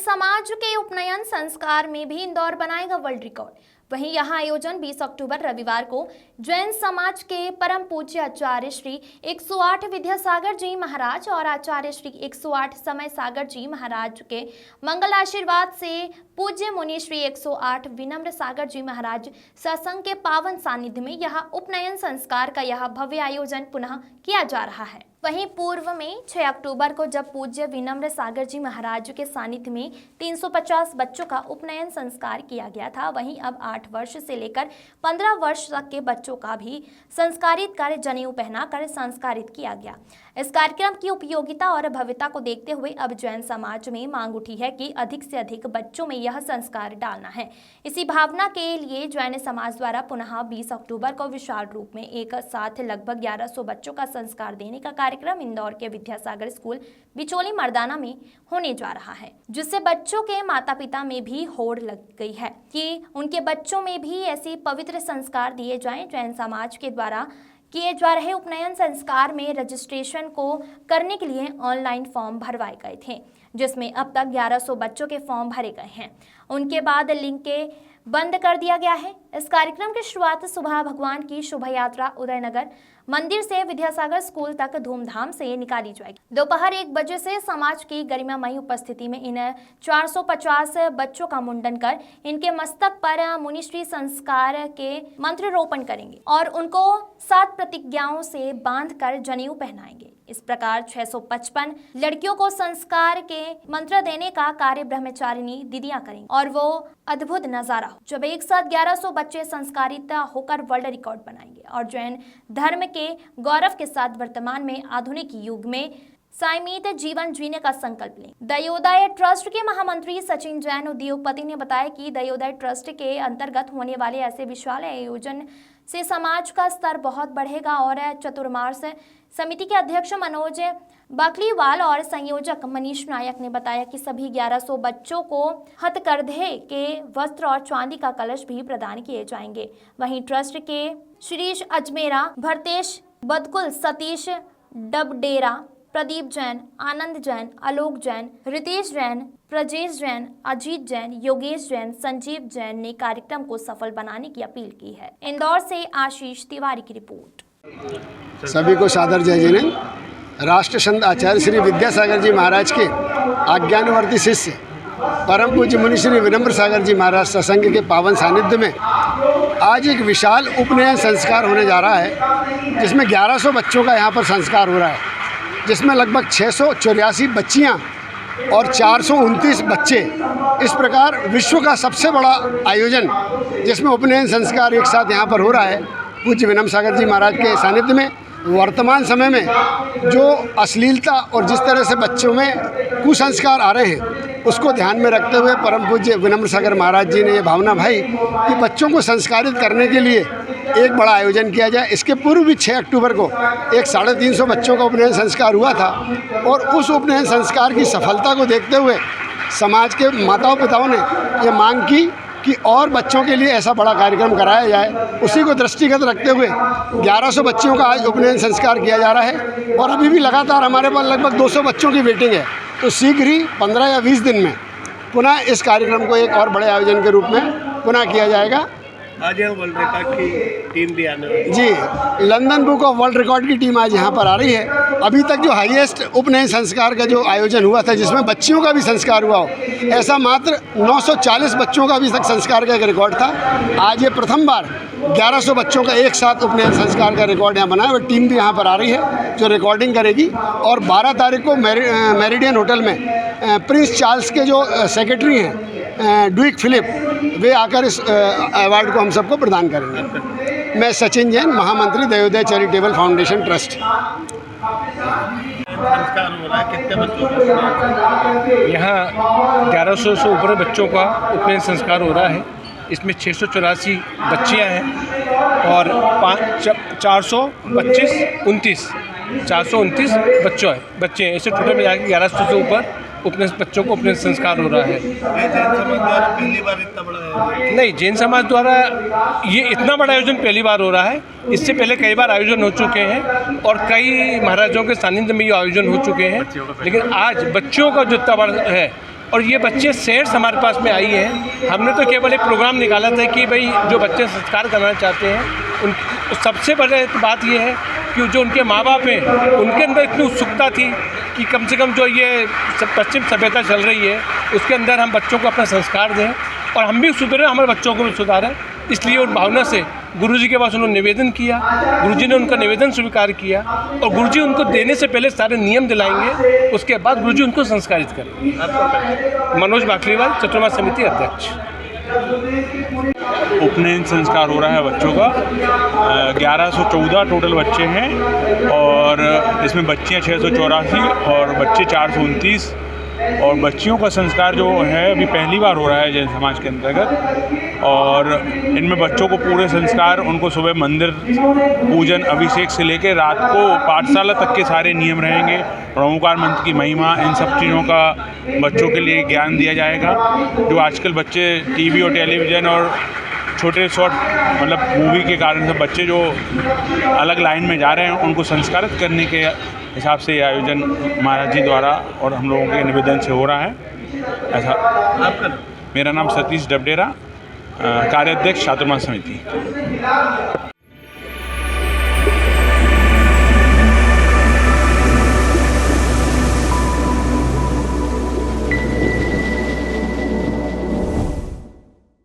समाज के उपनयन संस्कार में भी इंदौर बनाएगा वर्ल्ड रिकॉर्ड। वहीं यहां आयोजन 20 अक्टूबर रविवार को जैन समाज के परम पूज्य आचार्य श्री 108 विद्यासागर जी महाराज और आचार्य श्री 108 समय सागर जी महाराज के मंगल आशीर्वाद से पूज्य मुनि श्री 108 विनम्र सागर जी महाराज सत्संग के पावन सानिध्य में यह उपनयन संस्कार का यह भव्य आयोजन पुनः किया जा रहा है। वहीं पूर्व में 6 अक्टूबर को जब पूज्य विनम्र सागर जी महाराज के सानिध्य में 350 बच्चों का उपनयन संस्कार किया गया था, वहीं अब 8 वर्ष से लेकर 15 वर्ष तक के बच्चों का भी संस्कारित कर जनेऊ पहनाकर संस्कारित किया गया। इस कार्यक्रम की उपयोगिता और भव्यता को देखते हुए अब जैन समाज में मांग उठी है कि अधिक से अधिक बच्चों में यह संस्कार डालना है। इसी भावना के लिए जैन समाज द्वारा पुनः 20 अक्टूबर को विशाल रूप में एक साथ लगभग 1100 बच्चों का संस्कार देने का कार्यक्रम इंदौर के विद्यासागर स्कूल बिचौली मर्दाना में होने जा रहा है, जिससे बच्चों के माता पिता में भी होड़ लग गई है कि उनके बच्चों में भी ऐसे पवित्र संस्कार दिए जाएं। जैन समाज के द्वारा किए जा रहे उपनयन संस्कार में रजिस्ट्रेशन को करने के लिए ऑनलाइन फॉर्म भरवाए गए थे, जिसमें अब तक 1100 बच्चों के फॉर्म भरे गए हैं। उनके बाद लिंक के बंद कर दिया गया है। इस कार्यक्रम की शुरुआत सुबह भगवान की शोभा यात्रा उदयनगर मंदिर से विद्यासागर स्कूल तक धूमधाम से निकाली जाएगी। दोपहर 1 बजे से समाज की गरिमामयी उपस्थिति में इन 450 बच्चों का मुंडन कर इनके मस्तक पर मुनिश्री संस्कार के मंत्र रोपण करेंगे और उनको 7 प्रतिज्ञाओं से बांधकर जनेऊ पहनाएंगे। इस प्रकार 655 लड़कियों को संस्कार के मंत्र देने का कार्य ब्रह्मचारिणी दीदियां करेंगी और वो अद्भुत नजारा हो जब एक साथ 1100 बच्चे संस्कारित होकर वर्ल्ड रिकॉर्ड बनाएंगे और जैन धर्म के गौरव के साथ वर्तमान में आधुनिक युग में सायमित जीवन जीने का संकल्प लें। दयोदय ट्रस्ट के महामंत्री सचिन जैन उद्योगपति ने बताया कि दयोदय ट्रस्ट के अंतर्गत होने वाले ऐसे विशाल आयोजन से समाज का स्तर बहुत बढ़ेगा और चतुर्मास समिति के अध्यक्ष मनोज बाकलीवाल और संयोजक मनीष नायक ने बताया कि सभी 1100 बच्चों को हथकरघे के वस्त्र और चांदी का कलश भी प्रदान किए जाएंगे। वहीं ट्रस्ट के श्रीश अजमेरा, भरतेश बदकुल, सतीश डबडेरा, प्रदीप जैन, आनंद जैन, आलोक जैन, रितेश जैन, प्रजेश जैन, अजीत जैन, योगेश जैन, संजीव जैन ने कार्यक्रम को सफल बनाने की अपील की है। इंदौर से आशीष तिवारी की रिपोर्ट। सभी को सादर जय जिनेंद्र। राष्ट्र संत आचार्य श्री विद्यासागर जी महाराज के आज्ञानुवर्ती शिष्य परम पूज्य मुनि श्री विनम्र सागर जी महाराज सत्संग के पावन सानिध्य में आज एक विशाल उपनयन संस्कार होने जा रहा है, जिसमें 1100 बच्चों का यहाँ पर संस्कार हो रहा है, जिसमें लगभग 684 बच्चियाँ और 429 बच्चे। इस प्रकार विश्व का सबसे बड़ा आयोजन जिसमें उपनयन संस्कार एक साथ यहाँ पर हो रहा है पूज्य विनम्र सागर जी महाराज के सानिध्य में। वर्तमान समय में जो अश्लीलता और जिस तरह से बच्चों में कुसंस्कार आ रहे हैं, उसको ध्यान में रखते हुए परम पूज्य विनम्र सागर महाराज जी ने ये भावना भाई कि बच्चों को संस्कारित करने के लिए एक बड़ा आयोजन किया जाए। इसके पूर्व भी 6 अक्टूबर को एक 350 बच्चों का उपनयन संस्कार हुआ था और उस उपनयन संस्कार की सफलता को देखते हुए समाज के माताओं पिताओं ने ये मांग की कि और बच्चों के लिए ऐसा बड़ा कार्यक्रम कराया जाए। उसी को दृष्टिगत रखते हुए 1100 बच्चियों का आज उपनयन संस्कार किया जा रहा है और अभी भी लगातार हमारे पास लगभग 200 बच्चों की वेटिंग है। तो शीघ्र ही 15 या 20 दिन में पुनः इस कार्यक्रम को एक और बड़े आयोजन के रूप में पुनः किया जाएगा। आज वर्ल्ड रिकॉर्ड की टीम भी आने वाली जी, London book of world record की टीम आज यहाँ पर आ रही है। अभी तक जो हाईएस्ट उपनयन संस्कार का जो आयोजन हुआ था, जिसमें बच्चियों का भी संस्कार हुआ हो, ऐसा मात्र 940 बच्चों का अभी तक संस्कार का एक रिकॉर्ड था। आज ये प्रथम बार 1100 बच्चों का एक साथ उपनयन संस्कार का रिकॉर्ड यहाँ बना है और टीम भी यहाँ पर आ रही है जो रिकॉर्डिंग करेगी। और 12 तारीख को मेरिडियन होटल में प्रिंस चार्ल्स के जो सेक्रेटरी हैं ड्यूक फिलिप, वे आकर इस अवार्ड को हम सबको प्रदान करेंगे। मैं सचिन जैन, महामंत्री दयोदय चैरिटेबल फाउंडेशन ट्रस्ट। यहाँ 1100 से ऊपर बच्चों का उपनयन संस्कार हो रहा है। इसमें 684 बच्चियाँ हैं और 429 बच्चे हैं। इसे टोटल मिला के 1100 से ऊपर बच्चों को उपनयन संस्कार हो रहा है। पहली बार इतना बड़ा नहीं, जैन समाज द्वारा ये इतना बड़ा आयोजन पहली बार हो रहा है। इससे पहले कई बार आयोजन हो चुके हैं और कई महाराजों के सानिध्य में ये आयोजन हो चुके हैं, लेकिन आज बच्चों का जो इतना बड़ा है और ये बच्चे सेट्स हमारे पास में आई हैं। हमने तो केवल एक प्रोग्राम निकाला था कि भाई जो बच्चे संस्कार करना चाहते हैं उन सबसे बड़े बात ये है कि जो उनके माँ बाप हैं उनके अंदर इतनी उत्सुकता थी कि कम से कम जो ये पश्चिम सभ्यता चल रही है उसके अंदर हम बच्चों को अपना संस्कार दें और हम भी सुधरें, हमारे बच्चों को भी सुधारें। इसलिए उस भावना से गुरुजी के पास उन्होंने निवेदन किया, गुरुजी ने उनका निवेदन स्वीकार किया और गुरुजी उनको देने से पहले सारे नियम दिलाएंगे, उसके बाद गुरुजी उनको संस्कारित करेंगे। मनोज बाकलीवाल, चतुर्मास समिति अध्यक्ष। उपनयन संस्कार हो रहा है बच्चों का। 1114 टोटल बच्चे हैं और इसमें बच्चियाँ 684 और बच्चे 429 और बच्चियों का संस्कार जो है अभी पहली बार हो रहा है जैन समाज के अंतर्गत। और इनमें बच्चों को पूरे संस्कार, उनको सुबह मंदिर पूजन अभिषेक से लेकर रात को पाठशाला तक के सारे नियम रहेंगे। ओंकार मंत्र की महिमा, इन सब चीज़ों का बच्चों के लिए ज्ञान दिया जाएगा। जो आजकल बच्चे टीवी और टेलीविज़न और छोटे शॉर्ट मतलब मूवी के कारण से बच्चे जो अलग लाइन में जा रहे हैं उनको संस्कारित करने के हिसाब से ये आयोजन महाराज जी द्वारा और हम लोगों के निवेदन से हो रहा है। ऐसा आपका मेरा नाम सतीश डबडेरा, कार्याध्यक्ष चातुर्मास समिति।